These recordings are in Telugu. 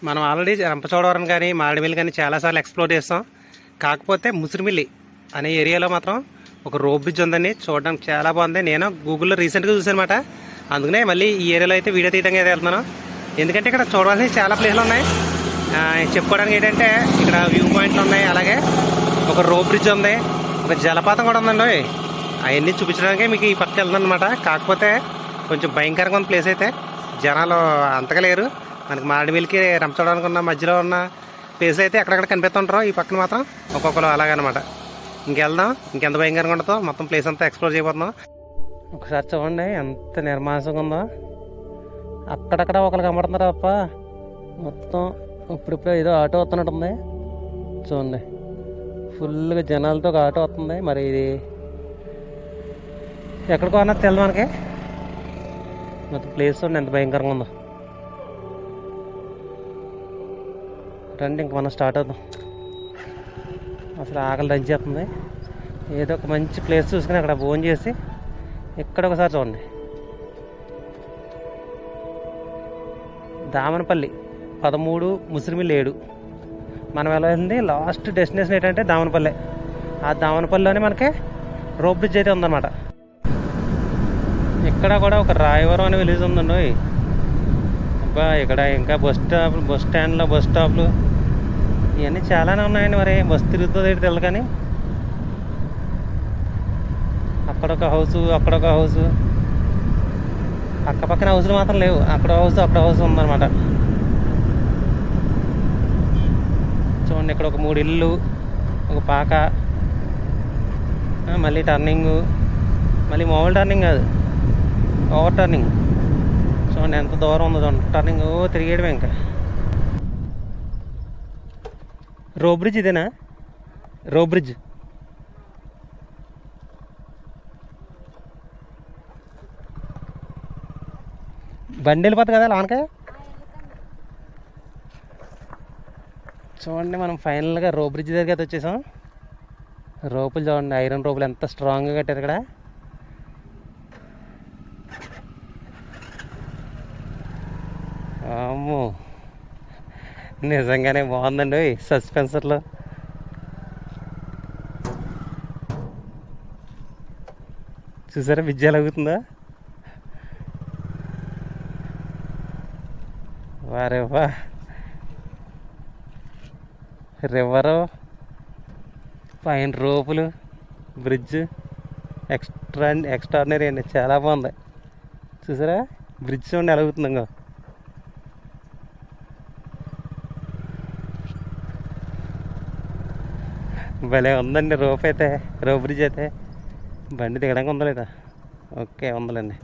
మనం ఆల్రెడీ రంపచోడవరం కానీ మారేడుమిల్లి కానీ చాలాసార్లు ఎక్స్ప్లోర్ చేస్తాం. కాకపోతే ముసిరిమిల్లి అనే ఏరియాలో మాత్రం ఒక రోప్ బ్రిడ్జ్ ఉందండి. చూడడానికి చాలా బాగుంది. నేను గూగుల్లో రీసెంట్గా చూసానమాట. అందుకనే మళ్ళీ ఈ ఏరియాలో అయితే వీడియో తీయడానికి అయితే వెళ్తున్నాను. ఎందుకంటే ఇక్కడ చూడవలసిన చాలా ప్లేస్లు ఉన్నాయి. చెప్పుకోవడానికి ఏంటంటే ఇక్కడ వ్యూ పాయింట్లు ఉన్నాయి, అలాగే ఒక రోప్ బ్రిడ్జ్ ఉంది, ఒక జలపాతం కూడా ఉందండి. అవన్నీ చూపించడానికి మీకు ఈ పక్కకి వెళ్తున్నాను అనమాట. కాకపోతే కొంచెం భయంకరంగా ఉన్న ప్లేస్ అయితే, జనాలు అంతగా లేరు. మనకి మారేడుమిల్లికి రంపచోడవరానికి ఉన్న మధ్యలో ఉన్న ప్లేస్ అయితే ఎక్కడెక్కడ కనిపిస్తుంటారో, ఈ పక్కన మాత్రం ఒక్కొక్కరు అలాగనమాట. ఇంకెళ్దాం, ఇంకెంత భయంకరంగా ఉంటుందో మొత్తం ప్లేస్ అంతా ఎక్స్ప్లోర్ చేయబోతున్నాం. ఒకసారి చూడండి ఎంత నిర్మానుషంగా ఉందో. అక్కడక్కడ ఒకరు కనబడుతున్నారు తప్ప మొత్తం ఇప్పుడిప్పుడే ఏదో ఆటో వస్తున్నట్టుంది. చూడండి ఫుల్గా జనాలతో ఒక ఆటో వస్తుంది. మరి ఇది ఎక్కడికో అన్నది తెలదు మనకి. మొత్తం ప్లేస్ చూడండి ఎంత భయంకరంగా ఉందో. రండి ఇంక మనం స్టార్ట్ అవుతాం. అసలు ఆకలి దంచేస్తుంది. ఏదో ఒక మంచి ప్లేస్ చూసుకుని అక్కడ భోజనం చేసి ఇక్కడ ఒకసారి చూడండి. దామనపల్లి 13, ముసిరిమిల్లి 7. మనం వెళ్ళింది లాస్ట్ డెస్టినేషన్ ఏంటంటే దామనపల్లి. ఆ దామనపల్లిలోనే మనకి రోప్ బ్రిడ్జ్ అయితే ఉందన్నమాట. ఇక్కడ కూడా ఒక రాయవరం అనే విలేజ్ ఉందండి. అబ్బా ఇక్కడ ఇంకా బస్ స్టాండ్లో బస్ స్టాప్లు ఇవన్నీ చాలానే ఉన్నాయండి. మరి బస్సు తిరుగుతుంది తెలియదు కానీ అక్కడొక హౌసు, అక్కడొక హౌసు, పక్కపక్కన హౌసులు మాత్రం లేవు. అక్కడ హౌస్, అక్కడ హౌస్ ఉందన్నమాట. చూడండి ఇక్కడ ఒక 3 ఇళ్ళు, ఒక పాక, మళ్ళీ టర్నింగు, మళ్ళీ మామూలు టర్నింగ్ కాదు, ఓవర్ టర్నింగ్. చూడండి ఎంత దూరం ఉందో చూడండి. టర్నింగ్ తిరిగేయడమే. ఇంకా రోప్ బ్రిడ్జ్ ఇదేనా? రోప్ బ్రిడ్జ్ బండి వెళ్ళిపోతుంది కదా లోనకే. చూడండి మనం ఫైనల్గా రోప్ బ్రిడ్జ్ దగ్గరికి అయితే వచ్చేసాం. రోపులు చూడండి, ఐరన్ రోపులు ఎంత స్ట్రాంగ్గా కట్టారు ఇక్కడ. అమ్మో నిజంగానే బాగుందండి సస్పెన్సర్లో. చూసారా బ్రిడ్జ్ ఎలా అవుతుందా? వారే వా, రివరు, పైన రోపులు, బ్రిడ్జ్ ఎక్స్ట్రాడినరీ అండి. చాలా బాగుంది. చూసారా బ్రిడ్జ్ చూడండి ఎలా అవుతుంది. ఇంకో భలే ఉందండి రోప్ అయితే, రోప్ బ్రిడ్జ్ అయితే. బండి దిగడానికి ఉందా లేదా? ఓకే ఉందండి.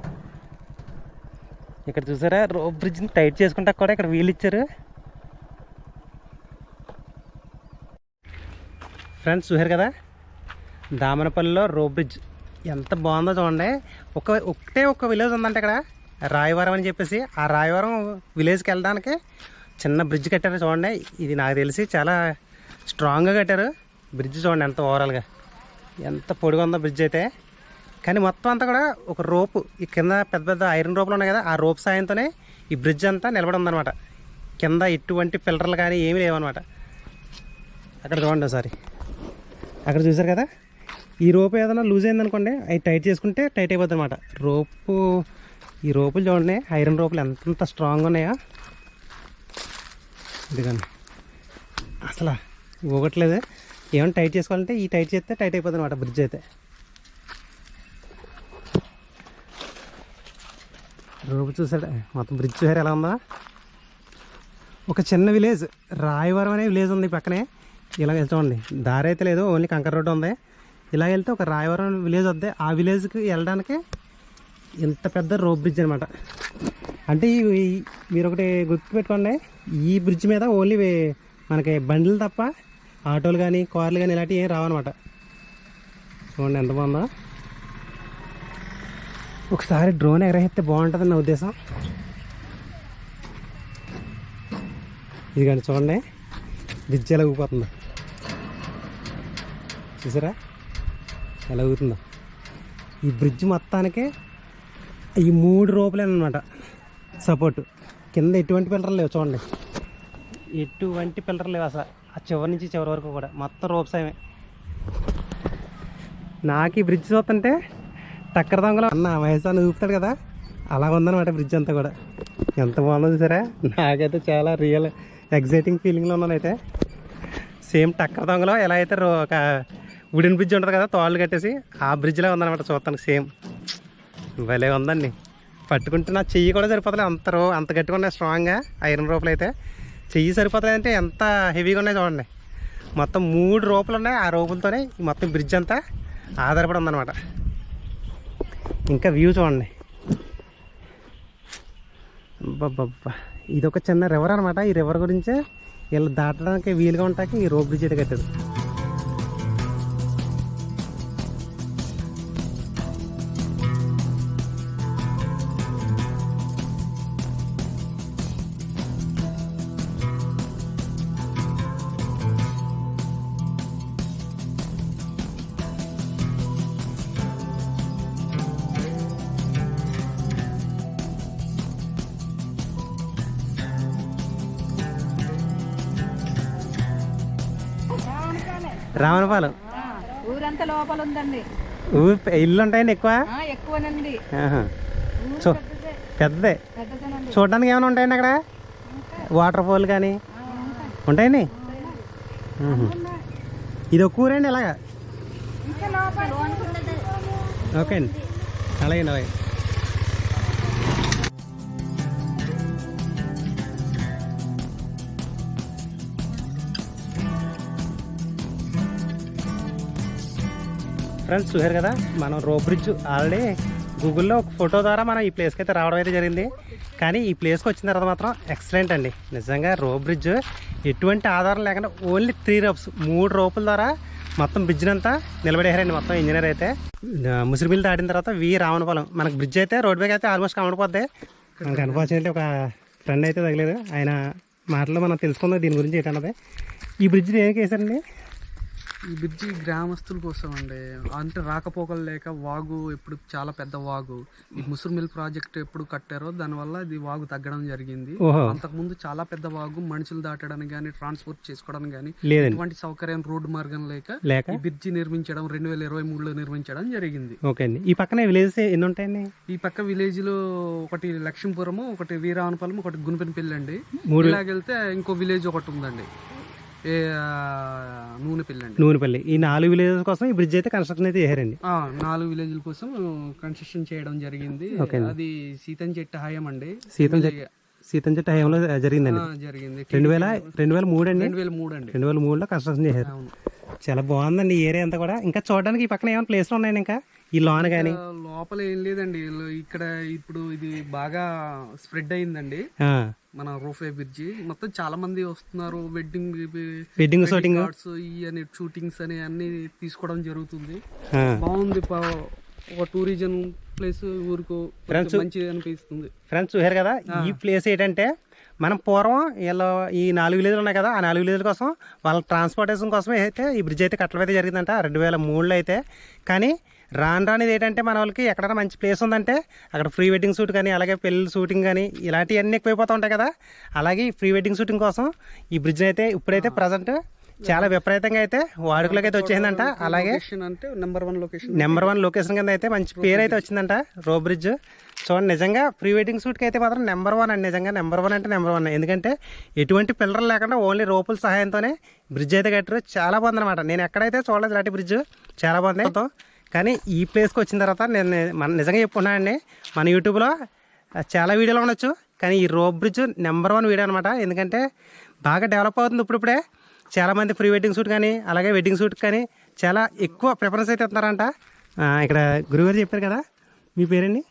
ఇక్కడ చూసారా రోప్ బ్రిడ్జ్ని టైట్ చేసుకుంటా కూడా ఇక్కడ వీలు ఇచ్చారు. ఫ్రెండ్స్ చూసారు కదా దామనపల్లిలో రోప్ బ్రిడ్జ్ ఎంత బాగుందో చూడండి. ఒకటే ఒక విలేజ్ ఉందంటే ఇక్కడ రాయవరం అని చెప్పేసి. ఆ రాయవరం విలేజ్కి వెళ్ళడానికి చిన్న బ్రిడ్జ్ కట్టారు చూడండి. ఇది నాకు తెలిసి చాలా స్ట్రాంగ్గా కట్టారు బ్రిడ్జ్. చూడండి ఎంత ఓవరాల్గా ఎంత పొడిగా ఉందో బ్రిడ్జ్ అయితే. కానీ మొత్తం అంతా కూడా ఒక రోపు, ఈ కింద పెద్ద పెద్ద ఐరన్ రోపులు ఉన్నాయి కదా, ఆ రోప్ సాయంతోనే ఈ బ్రిడ్జ్ అంతా నిలబడి ఉందన్నమాట. కింద ఎటువంటి పిల్లర్లు కానీ ఏమీ లేవన్నమాట. అక్కడ చూడండి ఒకసారి, అక్కడ చూసారు కదా ఈ రోపు ఏదైనా లూజ్ అయిందనుకోండి, అవి టైట్ చేసుకుంటే టైట్ అయిపోతుంది అనమాట రోపు. ఈ రోపులు చూడండి ఐరన్ రోపులు ఎంత స్ట్రాంగ్ ఉన్నాయో. ఇదిగోండి అసలు ఊగట్లేదు. ఏమైనా టైట్ చేసుకోవాలంటే ఈ టైట్ చేస్తే టైట్ అయిపోతుంది అనమాట బ్రిడ్జ్ అయితే. రోపు చూసాడు మొత్తం బ్రిడ్జ్ చూసారు ఎలా ఉందా. ఒక చిన్న విలేజ్ రాయవరం అనే విలేజ్ ఉంది పక్కనే. ఇలా చూడండి దారి అయితే లేదు, ఓన్లీ కంకర్ రోడ్డు ఉంది. ఇలా వెళ్తే ఒక రాయవరం విలేజ్ వద్దే. ఆ విలేజ్కి వెళ్ళడానికి ఇంత పెద్ద రోప్ బ్రిడ్జ్ అనమాట. అంటే మీరు ఒకటి గుర్తుపెట్టుకోండి, ఈ బ్రిడ్జ్ మీద ఓన్లీ మనకి బండ్లు తప్ప ఆటోలు కానీ కార్లు కానీ ఇలాంటివి ఏం రావన్నమాట. చూడండి ఎంత బాగుందో. ఒకసారి డ్రోన్ ఎగరేస్తే బాగుంటుంది నా ఉద్దేశం. ఇదిగండి చూడండి బ్రిడ్జ్ ఎలా ఊగిపోతుందో. చూసారా ఎలా ఊగుతుందో. ఈ బ్రిడ్జ్ మొత్తానికి ఈ 3 రోపులేనమాట సపోర్టు. కింద ఎటువంటి పిల్లర్లు లేవు చూడండి. ఎటువంటి పిల్లర్ లేవు అసలు, ఆ చివరి నుంచి చివరి వరకు కూడా మొత్తం రోప్స్ ఏమే. నాకు ఈ బ్రిడ్జ్ చూస్తుంటే టక్కర దొంగలో అన్న మహేశాన్ని చూపుతాడు కదా, అలా ఉందన్నమాట బ్రిడ్జ్ అంతా కూడా. ఎంత బాగుందో చూసారా, నాకైతే చాలా రియల్ ఎగ్జైటింగ్ ఫీలింగ్లో ఉన్నాను. అయితే సేమ్ టక్కర దొంగలో ఎలా అయితే ఒక వుడెన్ బ్రిడ్జ్ ఉంటుంది కదా తాళ్ళు కట్టేసి, ఆ బ్రిడ్జ్లో ఉందన్నమాట చూస్తానికి సేమ్. భలే ఉందండి, పట్టుకుంటే నా చెయ్యి కూడా సరిపోతలేదు, అంత గట్టిగా ఉన్నాయి స్ట్రాంగ్గా ఐరన్ రోపులు. అయితే చెయ్యి సరిపోతుంది అంటే ఎంత హెవీగా ఉన్నాయి చూడండి. మొత్తం 3 రోపులు ఉన్నాయి, ఆ రోపులతోనే ఈ మొత్తం బ్రిడ్జ్ అంతా ఆధారపడి ఉందన్నమాట. ఇంకా వ్యూ చూడండి, అబ్బబ్బబ్బా. ఇది ఒక చిన్న రివర్ అనమాట. ఈ రివర్ గురించే వీళ్ళు దాటడానికి వీలుగా ఉంటాకి ఈ రోప్ బ్రిడ్జ్ అయితే కట్టారు. రావణపాలెం ఊరంతా లోపల ఉందండి. ఇల్లు ఉంటాయండి ఎక్కువ? ఎక్కువనండి. పెద్దదే. చూడడానికి ఏమైనా ఉంటాయండి అక్కడ? వాటర్ ఫాల్ కానీ ఉంటాయండి? ఇది ఒక ఊరండి ఇలాగా? ఓకే అండి, అలాగే అలాగే. ఫ్రెండ్స్ చూసారు కదా, మనం రోప్ బ్రిడ్జ్ ఆల్రెడీ గూగుల్లో ఒక ఫోటో ద్వారా మనం ఈ ప్లేస్కి అయితే రావడం అయితే జరిగింది. కానీ ఈ ప్లేస్కి వచ్చిన తర్వాత మాత్రం ఎక్సలెంట్ అండి. నిజంగా రోప్ బ్రిడ్జ్ ఎటువంటి ఆధారం లేకుండా ఓన్లీ 3 రోప్స్ 3 రోపుల ద్వారా మొత్తం బ్రిడ్జ్ని అంతా నిలబడేయారండి. మొత్తం ఇంజనీర్ అయితే ముసిరిమిల్లి దాటిన తర్వాత రావణపాలెం మనకు బ్రిడ్జ్ అయితే రోడ్ బ్యాగ్ అయితే ఆల్మోస్ట్ కనబడిపోద్ది. మనకు అన్ఫార్చునేట్లీ ఒక ఫ్రెండ్ అయితే తగలేదు. ఆయన మాటలో మనం తెలుసుకుందాం దీని గురించి ఏంటన్నది. ఈ బ్రిడ్జ్ని ఏం వేసారండి? ఈ బ్రిడ్జి గ్రామస్తుల కోసం అండి. అంటే రాకపోకలు లేక వాగు ఎప్పుడు చాలా పెద్ద వాగు, ఈ ముసురుమిల్ ప్రాజెక్ట్ ఎప్పుడు కట్టారో దానివల్ల ఇది వాగు తగ్గడం జరిగింది. అంతకుముందు చాలా పెద్ద వాగు, మనుషులు దాటడానికి కానీ ట్రాన్స్పోర్ట్ చేసుకోవడానికి కానీ ఎటువంటి సౌకర్యం రోడ్డు మార్గం లేక ఈ బ్రిడ్జి నిర్మించడం 2023లో నిర్మించడం జరిగింది. ఓకే అండి. ఈ పక్కన విలేజెస్ ఎన్ని ఉంటాయండి? ఈ పక్క విలేజ్ లో ఒకటి లక్ష్మీపురము, ఒకటి వీరావనపాలెం, ఒకటి గునిపెనపల్లి అండి. ఇలాగెళ్తే ఇంకో విలేజ్ ఒకటి ఉందండి, నూనెపల్లి. ఈ 4 విలేజెస్ కోసం ఈ బ్రిడ్జ్ అయితే కన్స్ట్రక్షన్ అయితే చేశారండి. 4 విలేజ్ల కోసం కన్స్ట్రక్షన్ చేయడం జరిగింది. అది సీతం చెట్టు హాయం అండి. సీతం చెట్టు హయాంలో జరిగిందండి. 2003 అండి. 2003లో కన్స్ట్రక్షన్ చేశారు. చాలా బాగుందండి ఈ ఏరియా అంతా కూడా. ఇంకా చూడడానికి ఈ పక్కన ఏమైనా ప్లేస్లు ఉన్నాయండి? ఇంకా ఈ లోన కానీ లోపల ఏం లేదండి. ఇక్కడ ఇప్పుడు ఇది బాగా స్ప్రెడ్ అయిందండి మన రోఫే బ్రిడ్జి. మొత్తం చాలా మంది వస్తున్నారు, వెడ్డింగ్ షూటింగ్ అని షూటింగ్స్ అని అన్ని తీసుకోవడం జరుగుతుంది. బాగుంది, ఒక టూరిజం ప్లేస్ ఊరుకు మంచిది అనిపిస్తుంది. ఫ్రెండ్స్ చూసారు కదా, ఈ ప్లేస్ ఏంటంటే మనం పూర్వం వీళ్ళు ఈ 4 విలేజ్లు ఉన్నాయి కదా, ఆ 4 విలేజ్ల కోసం వాళ్ళ ట్రాన్స్పోర్టేషన్ కోసమే అయితే ఈ బ్రిడ్జ్ అయితే కట్టడం అయితే జరిగిందంట 2003లో అయితే. కానీ రానిది ఏంటంటే మన వాళ్ళకి ఎక్కడైనా మంచి ప్లేస్ ఉందంటే అక్కడ ప్రీ వెడ్డింగ్ షూట్ కానీ అలాగే పెళ్లి షూటింగ్ కానీ ఇలాంటివన్నీ ఎక్కువైపోతూ ఉంటాయి కదా. అలాగే ప్రీ వెడ్డింగ్ షూటింగ్ కోసం ఈ బ్రిడ్జ్ అయితే ఇప్పుడైతే ప్రజెంట్ చాలా విపరీతంగా అయితే వాడుకలోకి అయితే వచ్చేసిందంట. అలాగే నెంబర్ 1 లొకేషన్ కింద అయితే మంచి పేరు అయితే వచ్చిందంట రోప్ బ్రిడ్జ్. చూడండి, నిజంగా ప్రీ వెడ్డింగ్ షూట్కి అయితే మాత్రం నెంబర్ 1 అండి. నిజంగా నెంబర్ 1 అంటే నెంబర్ 1. ఎందుకంటే ఎటువంటి పిల్లర్లు లేకుండా ఓన్లీ రోపుల సహాయంతోనే బ్రిడ్జ్ అయితే కట్టారు. చాలా బాగుంది అనమాట. నేను ఎక్కడైతే చూడలేదు ఇలాంటి బ్రిడ్జ్, చాలా బాగుంది. కానీ ఈ ప్లేస్కి వచ్చిన తర్వాత నేను నిజంగా చెప్పుకున్నానండి, మన యూట్యూబ్లో చాలా వీడియోలు ఉండొచ్చు, కానీ ఈ రోప్ బ్రిడ్జ్ నెంబర్ 1 వీడియో అనమాట. ఎందుకంటే బాగా డెవలప్ అవుతుంది ఇప్పుడిప్పుడే. చాలామంది ప్రీ వెడ్డింగ్ షూట్ కానీ అలాగే వెడ్డింగ్ షూట్ కానీ చాలా ఎక్కువ ప్రిఫరెన్స్ అయితే ఇస్తున్నారంట. ఇక్కడ గురుగారు చెప్పారు కదా, మీ పేరండి?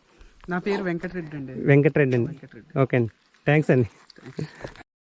నా పేరు వెంకటరెడ్డి అండి. వెంకటరెడ్డి అండి. ఓకే అండి, థ్యాంక్స్ అండి.